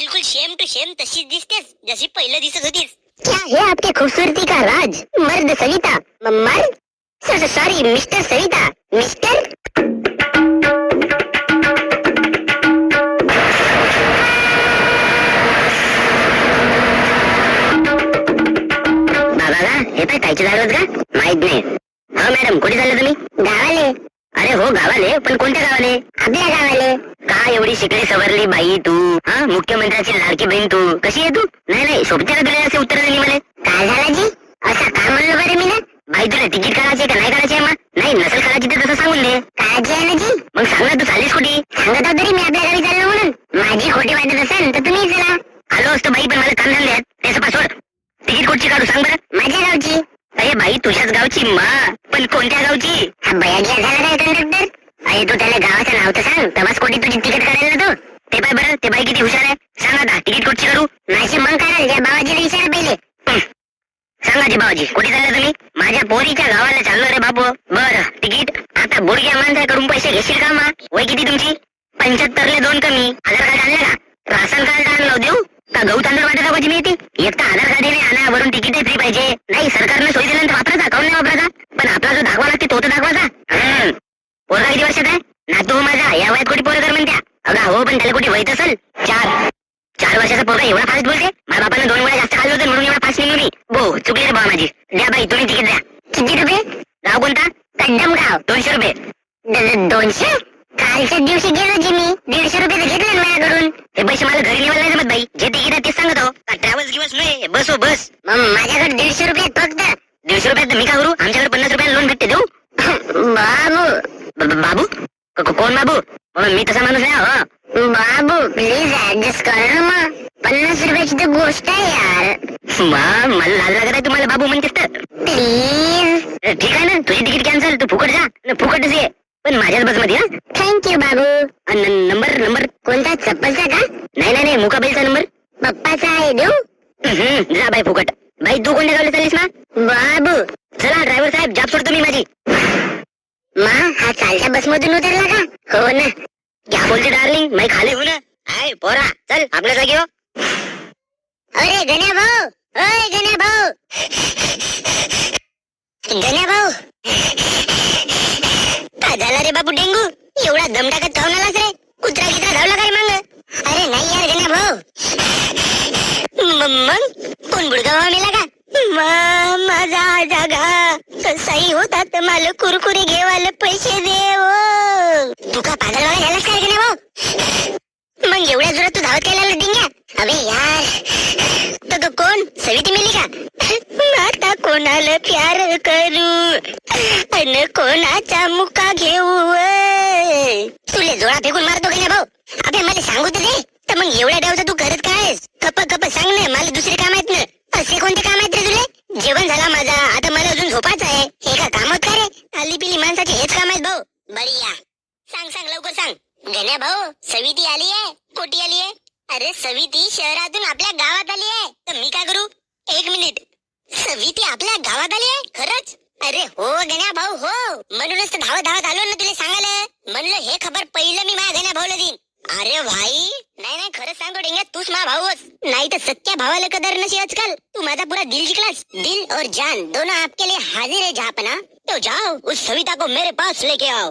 बिलकुल same to same तशीच दिसतेस जशी पहिलं दिसत होतीस. क्या है आपके खूबसूरती का राज मर्द सविता? मर्द सॉरी मिस्टर सविता मिस्टर. बाबा हे काय कायचे झालं का माहित नाही. हो मॅडम कुठे चालले तुम्ही? गावाले. अरे हो गावाले, पण कोणत्या गावाले? आपल्या गावाले. का एवढी शिकली सवरली बाई तू? हा मुख्यमंत्र्याची लाडकी बहीण तू कशी आहे तू? नाही सोबत्याला दिले असे उत्तर दिली मला. काय झालं जी? असं का म्हणलं बरं मी ना? बाई तुला तिकीट काढायचे का नाही काढायचे? मग नाही नसेल काढायची तर तसं सांगून दे. काळजी आहे ना जी? मग सांग ना तू चालीस कुठे? सांगत तरी मी आपल्या गावी चाललो म्हणून. माझी खोटी वाटत असेल तर तुम्ही चला. आलो असतो बाई, पण मला काम धंदे आहेत. त्याचं पासवर्ड तिकीट कुठची काढू सांग बरं. माझ्या गावची. अरे बाई तुझ्याच गावची मा, पण कोणत्या गावची? हा बया घ्या झाला काय कंडक्टर? अरे तू त्याला गावाचं नाव तर सांग, तेव्हाच कोटी तुझी तिकीट काढायला ना तू. ते पाय बरं, ते बाई किती हुशार आहे. सांग आता तिकीट कुठची काढू? माझी मग काढाल या बाबाजीला विचारा पहिले. सांगा जी बाबाजी कुठे चालला तुम्ही? माझ्या पोरीच्या गावाला चाललो रे बापू. बरं तिकीट आता बुडक्या माणसाकडून पैसे घेशील का? मा वय किती तुमची? 75ले 2 कमी. आधार कार्ड आणलं का? राशन कार्ड आणलं देऊ का? गहू तांदूळ वाटत दाखवायची मिळते. एक तर आधार कार्ड आणा, वरून तिकीट फ्री पाहिजे. नाही सरकारने सोयी दिल्यानंतर वापरायचा, काऊन नाही वापरायचा? पण आपला जो दाखवा लागते तो तर दाखवायचा. पोरगा किती वर्षात आहे? नातू माझा या वयात कुठे पोरं कर म्हणत्या? अगं हो, पण त्याला कुठे वयत असेल? 4 वर्षाचा पोरगा एवढा फास्ट बोलते? माझ्या बापानं 2 वेळा जास्त खाल्लं होतं म्हणून एवढा फास्ट निघून मी. हो चुकली रे बाबा माझी. द्या बाई तुम्ही तिकीट द्या. किती रुपये? गाव कोणता? कड्डमगाव. 200 रुपये. 200? कालच्या दिवशी गेलो जी मी 150 रुपये घेतले माझ्याकडून. हे पैसे मला घरी निवायला नाही जमत बाई. जे तिकीट आहे तेच सांगत हो. ट्रॅव्हल्स गिव्हल्स नाही, बस हो बस. मग माझ्याकडे 150 रुपये फक्त. 150 रुपयात मी का करू? आमच्याकडे 50 रुपयाला लोन भेटते देऊ. बाबू बाबू कोण बाबू? मी तसा माणूस आहे. हो बाबू प्लीज ऍडजस्ट कर ना. मग 50 रुपयाची तर गोष्ट आहे यार. मला लाज लागत आहे तुम्हाला बाबू म्हणतेस तर. प्लीज ठीक आहे ना, तुझी तिकीट कॅन्सल. तू फुकट जा, फुकटच ये, पण माझ्याच बस मध्ये. थँक्यू बाबू. नंबर कोणता? चप्पलचा का? नाही मुकाबलचा नंबर. पप्पाचा आहे देऊ? जा बाई फुकट. बाई तू कोणत्या गावला चाललीस ना? बाबू चला ड्रायव्हर साहेब जाब सोडतो मी माझी. मा हा चालत्या बस मधून उतरला का? हो ना. क्या बोलते डार्लिंग, मैं खाली हूं ना. आय पोरा चल आपल्या जागी हो. अरे गण्या भाऊ, ओय गण्या भाऊ, गण्या भाऊ. काय झाला रे बाबू डेंगू? एवढा दम टाकत खाऊन आलास रे? कुत्रा गित्रा धावला काय मांग? अरे नाही यार गण्या भाऊ. मग कोण बुडगावा मेला का? माझा जागा कसाही होता तर मला कुरकुरे घेवायला पैसे दे. तू का पागलवाला झालास काय गण्या भाऊ? मग एवढ्या जोरात तू धावत काय डिंग्या? अबे यार तो कोण? सविती मिली का? आता कोणाला प्यार करू आणि कोणाचा मुका घेऊ? तुले जोडा फेकून मारतो गण्या भाऊ. अबे मला सांगू दे. तर मग एवढ्या डावचं तू करत काय? कप सांग ना, मला दुसरे काम आहेत ना. असे कोणते काम आहेत रे तुले? जेवण झाला माझा, आता मला अजून झोपायचं आहे. हे का कामत का रे? आली पिली माणसाचे हेच काम आहेत भाऊ. बढिया सांग लवकर सांग. गण्या भाऊ सविती आली आहे. कोटी आली आहे? अरे सविती शहरातून आपल्या गावात आली आहे. तर मी काय करू? 1 मिनिट. सविती आपल्या गावात आली आहे खरंच? अरे हो गण्या भाऊ हो, म्हणूनच तर धावत आलो ना तुला सांगायला. म्हणलं हे खबर पहिलं मी माझ्या गण्या भाऊला देईन. अरे भाई नाही खरंच सांगतो डेंग्या, तूच माझा भाऊच. नाही तर सच्च्या भावाला कदर नशी आजकाल. तू माझा पूरा दिल जिंकलास. दिल और जान दोनों आपके लिए हाजिर है जहापना. तो जाओ उस सविता को मेरे पास लेके आओ.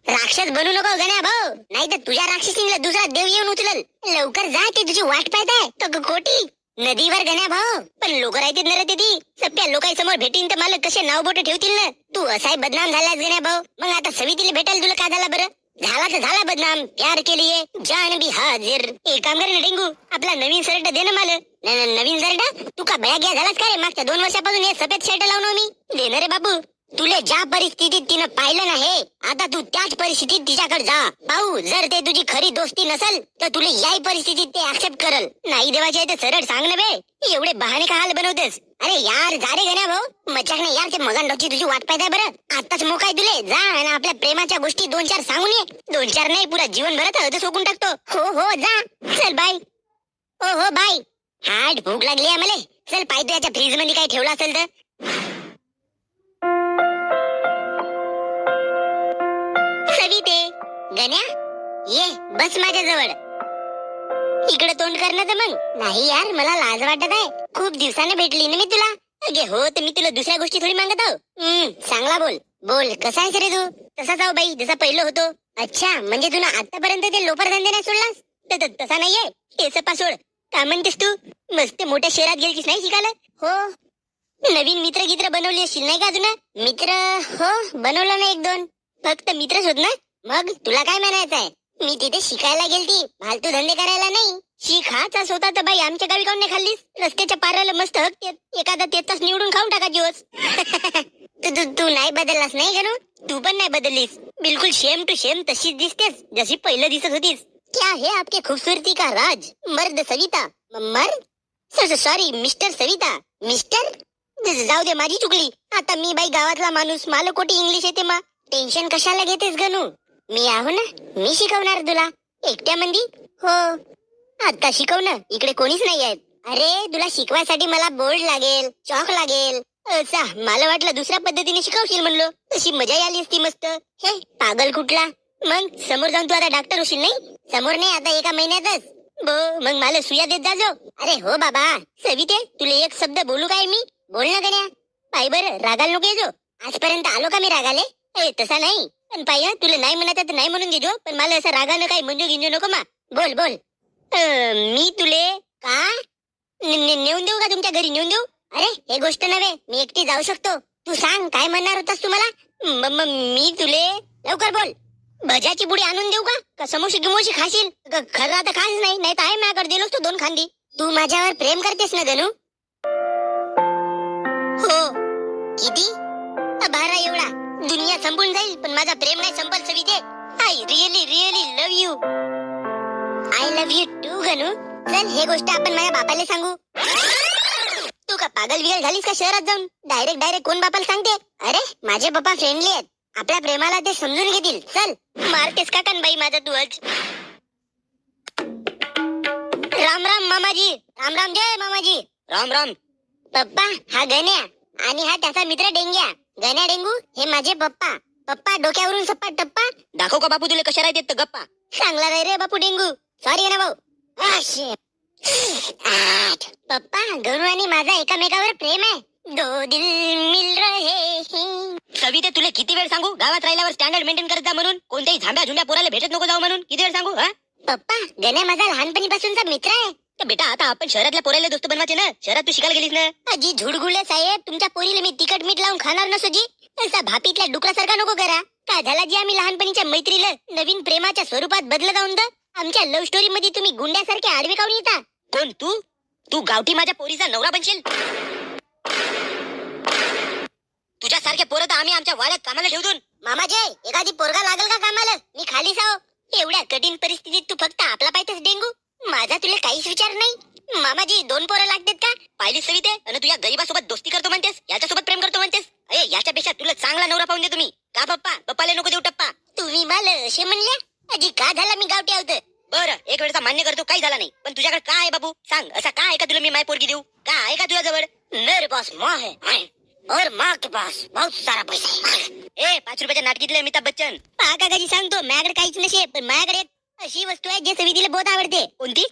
राक्षस बनू नको गण्या भाऊ, नाही तर तुझ्या राक्षसीला दुसरा देव येऊन उचलल. लवकर जा, ते तुझी वाट पाहताय. तो कोटी नदीवर गण्या भाऊ, पण लोक राहतील ना रे तिथे. सगळ्या लोकांसमोर भेटीन तर मला कसे नाव बोट ठेवतील ना. तू असाही बदनाम झालास गण्या भाऊ. मग आता सवितीला भेटायला तुला काय झाला बरं? झाला तर झाला बदनाम. प्यार के लिए जान भी हाजिर. एक काम कर ना डेंगू, आपला नवीन शर्ट दे ना मला. नवीन शर्ट? तू का बया घ्या झालास का रे? मागच्या 2 वर्षापासून हे सफेद शर्ट लावून मी दे ना रे बाबू. तुले ज्या परिस्थितीत तिनं पाहिलं ना हे, आता तू त्याच परिस्थितीत तिच्याकडे जा. भाऊ जर ते तुझी खरी दोस्ती नसेल तर तुला याही परिस्थितीत ते ऍक्सेप्ट करल. नाही देवाचे आहे तर सरळ सांग ना बे. एवढे बहाणे का हाल बनवतेस? अरे यार जा रे गण्या भाऊ. मजाक नाही यार, ते मगन डॉक्ची तुझी वाट पाहताय बरं. आताच मोकाय तुले. जा आणि आपल्या प्रेमाच्या गोष्टी 2-4 सांगून ये. 2-4 नाही, पुरा जीवनभरात हळद सोकून टाकतो. हो जा. चल बाय. हो बाय. हाट भूक लागली आहे मला. चल पाय तू याच्या फ्रीज मध्ये काय ठेवलं असेल तर. सविते गण्या ये बस माझ्या जवळ. इकडे तोंड कर ना तर मग. नाही यार, मला लाज वाटत आहे. खूप दिवसाने भेटली ना मी तुला. अगे हो, तर मी तुला दुसऱ्या गोष्टी थोडी मागत आहो. चांगला बोल बोल. कसा आहेस रे तू? तसा जाऊ बाई जसा पहिलं होतो. अच्छा, म्हणजे तुला आतापर्यंत ते लोपर धंदे नाही सोडलास? तसा नाहीये. केस पासोड. काय म्हणतेस तू? मस्त मोठ्या शहरात गेलीस नाही शिकायला? हो. नवीन मित्र गित्र बनवली असशील नाही का तुला? मित्र हो बनवलं ना 1-2. फक्त मित्रच होत ना? मग तुला काय म्हणायचंय? मी तिथे शिकायला गेलती, फालतू धंदे करायला नाही. शिक हाच होता तर बाई आमच्या गावी काऊन नाही खाल्लीस? रस्त्याच्या पाराला मस्त हक एखादा तेच निवडून खाऊन टाकायची होस. तू नाही बदललास नाही गणू? तू पण नाही बदललीस. बिलकुल सेम टू सेम तशीच दिसतेस जशी पहिलं दिसत होतीस. क्या है आपके खूबसूरती का राज? मर्द सविता. मर्द सॉरी मिस्टर सविता. मिस्टर जाऊ दे, माझी चुकली. आता मी बाई गावातला माणूस, मला कोटी इंग्लिश येते मा. टेन्शन कशाला घेतेस गणू? मी आहो ना, मी शिकवणार तुला. एकट्या मंदी? हो. आता शिकव ना, इकडे कोणीच नाही आहेत. अरे तुला शिकवायसाठी मला बोर्ड लागेल, चॉक लागेल. अच्छा, मला वाटलं दुसऱ्या पद्धतीने शिकवशील म्हणलो. तशी मजा आली असती मस्त. हे पागल कुठला? मग समोर जाऊन तू आता डॉक्टर होशील नाही? समोर नाही, आता 1 महिन्यातच. मग मला सुया देत जाजो. अरे हो बाबा. सविते, तुला एक शब्द बोलू काय मी? बोल ना गण्या. पाय बरं, रागाला नको येजो. आजपर्यंत आलो का मी रागाले? तसा नाही. पण पाय तुला नाही म्हणायचं तर नाही म्हणून देजो, पण मला असं रागानं काही मंजू गिंजू नको मा. बोल बोल. मी तुले का नेऊन देऊ का? तुमच्या घरी नेऊन देऊ? अरे हे गोष्ट नव्हे, मी एकटी जाऊ शकतो. तू सांग काय म्हणणार होतास तुम्हाला? मी तुले लवकर बोल. भज्याची बुडी आणून देऊ का समोशी गिमोशी खाशील? खरं आता खास नाही, नाही तर आहे माझ्याकडे दिलोस तो 2 खांदी. तू माझ्यावर प्रेम करतेस ना गणू? हो. किती? 12 एवढा. दुनिया संपून जाईल पण माझा प्रेम नाही संपल सविते. I really really love you. I love you too Ganu. चल हे गोष्ट आपण माझ्या बापाला सांगू. तू का पागल बिगल झालीस का शहरात जाऊन? डायरेक्ट कोण बापाला सांगते? अरे माझे पप्पा फ्रेंडली आहेत, आपल्या प्रेमाला ते समजून घेतील. चल. मारतेस का बाई माझा तू आज? राम राम मामाजी. राम राम जय मामाजी. राम राम. पप्पा हा गण्या आणि हा त्याचा मित्र डेंग्या. गण्या डेंगू हे माझे पप्पा. पप्पा डोक्यावरून सप्पा टप्पा. दाखव का बापू तुला कशा राहते गप्पा? चांगला नाही रे बापू डेंगू. सॉरी ना भाऊ. पप्पा गणू आणि माझा एकामेकावर प्रेम आहे. 2 दिल मिल रहे हैं. सविते तुला किती वेळ सांगू गावात राहिल्यावर स्टँडर्ड मेंटेन करत जा म्हणून? कोणत्याही झांब्या झुंब्या पोराला भेटत नको जाऊ म्हणून किती वेळ सांगू? पप्पा गण्या माझा लहानपणीपासूनचा मित्र आहे. तर बेटा आता आपण शहरातल्या पोराला दोस्त बनवायचे ना. शहरात तू शिकायला गेलीस ना. अजी झुडगुले साहेब, तुमच्या पोरीला मी तिखट मीठ लावून खाणार नसो जी. असा भापीतल्या डुकरासारखा नको करा. का झाला जी आम्ही लहानपणीच्या मैत्रीला नवीन प्रेमाच्या स्वरूपात बदलत आहोत. आमच्या लव्ह स्टोरी मध्ये तुम्ही गुंड्यासारखे आडवे काऊन येता? कोण तू? तू गावठी माझ्या पोरीचा नवरा बनशील? तुझ्यासारखे पोरं तर आम्ही आमच्या वाड्यात कामाला ठेवून. मामाजी एखादी पोरगा लागल का कामाला? मी खाली साव. एवढ्या कठीण परिस्थितीत तू फक्त आपला पाहिजेस डेंगू. माझा तुला काहीच विचार नाही. मामाजी 2 पोरं लागतात का? पाहिली सविते, आणि तू या गरीबासोबत दोस्ती करतो म्हणतेस, याच्यासोबत प्रेम करतो म्हणतेस. अरे याच्यापेक्षा तुला चांगला नवरा पाहून दे तुम्ही. का पप्पाला नको देऊ टप्पा. तुम्ही मला असे म्हणल्या? अजी का झाला मी गावठी आहोत? बरं एक वेळचा मान्य करतो, काही झाला नाही. पण तुझ्याकडे काय आहे बाबू? सांग. असा काय आहे का तुला मी माय पोरगी देऊ? काय आहे का तुझ्या जवळ? मेरे पास माँ है और माँ के पास बहुत सारा पैसा है. 5 रुपयाच्या नाटकीतले अमिताभ बच्चन. काकाजी सांगतो माझ्याकडे काहीच नसे, पण माझ्याकडे अशी वस्तू आहे जे सवितीला बहुत आवडते. कोणती?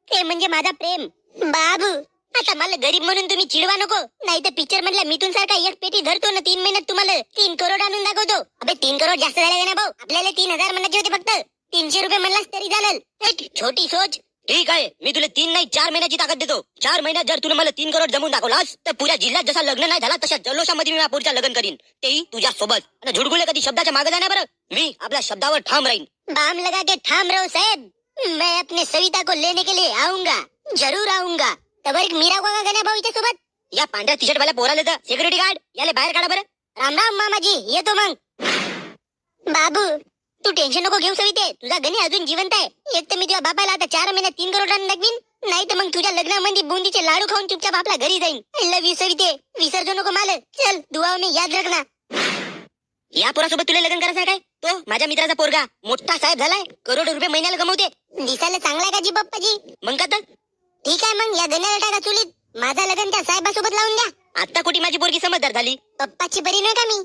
ते म्हणजे माझा प्रेम. बाबू आता मला गरीब म्हणून तुम्ही चिडवा नको. नाही तर पिक्चर मधल्या मिथून सारखा एक पेटी धरतो ना 3 महिन्यात तुम्हाला 3 करोड आणून दाखवतो. अबे 3 करोड जास्त झाले ना भाऊ. आपल्याला 3000 म्हणायचे होते फक्त. 300 रुपये म्हणलास तरी चालेल. छोटी सोच. ठीक आहे, मी तुला 3 नाही 4 महिन्याची ताकद देतो. 4 महिन्यात जर तुला मला 3 करोड जमून दाखवलास तर पुऱ्या जिल्ह्यात जसा लग्न नाही झाला तशा जल्लोषामध्ये मी पुढच्या लग्न करीन, तेही तुझ्या सोबत. आणि झुडगुले कधी शब्दाच्या मागे जाणार बरं. मी आपल्या शब्दावर ठाम राहीन. बाम लगा के ठाम रहो साहेब. मैं अपने सविता को लेने के लिए आऊंगा, जरूर आऊंगा. तब एक मीरा का गण्या भाऊ इथे सोबत. या पांढऱ्या टी शर्ट वाल्या पोराला तर सिक्युरिटी गार्ड याला बाहेर काढा बरं. राम राम मामाजी, येतो मग. बाबू तू टेन्शन नको घेऊ सविते, तुझा गणी अजून जिवंत आहे. एक तर मी तुझ्या बापाला आता 4 महिन्यात 3 करोड दाखवीन, नाही तर मग तुझ्या लग्नामध्ये बुंदीचे लाडू खाऊन चुपचाप आपल्या घरी जाईन. आय लव्ह यू सविते, विसरजो नको मला. चल दुआने याद रखना. या पोरासोबत तुला लग्न करायचं काय? तो माझ्या मित्राचा पोरगा मोठा साहेब झालाय, करोड रुपये महिन्याला कमवते. दिसायला चांगला का जी पप्पाजी? मग का तर ठीक आहे, मग या गण्याला टाका चुलीत. माझा लग्न त्या साहेबासोबत लावून द्या. आता कुठे माझी पोरगी समजदार झाली? पप्पाची बरी नाही का मी?